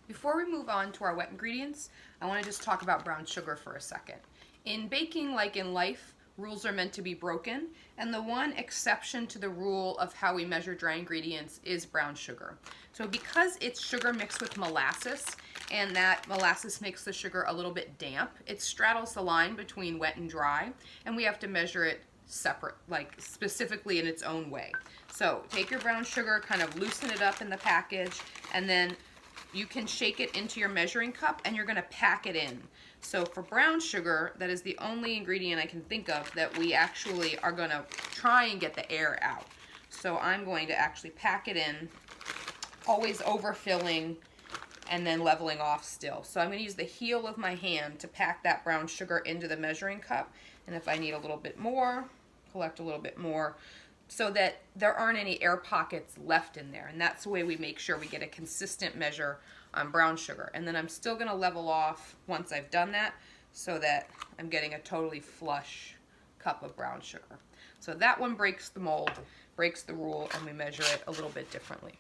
Before we move on to our wet ingredients, I want to just talk about brown sugar for a second. In baking, like in life, rules are meant to be broken, and the one exception to the rule of how we measure dry ingredients is brown sugar. So because it's sugar mixed with molasses, and that molasses makes the sugar a little bit damp, it straddles the line between wet and dry, and we have to measure it separate, like specifically in its own way. So take your brown sugar, kind of loosen it up in the package, and then you can shake it into your measuring cup and you're going to pack it in. So for brown sugar, that is the only ingredient I can think of that we actually are going to try and get the air out. So I'm going to actually pack it in, always overfilling and then leveling off still. So I'm going to use the heel of my hand to pack that brown sugar into the measuring cup. And if I need a little bit more, collect a little bit more, so that there aren't any air pockets left in there. And that's the way we make sure we get a consistent measure on brown sugar. And then I'm still going to level off once I've done that so that I'm getting a totally flush cup of brown sugar. So that one breaks the mold, breaks the rule, and we measure it a little bit differently.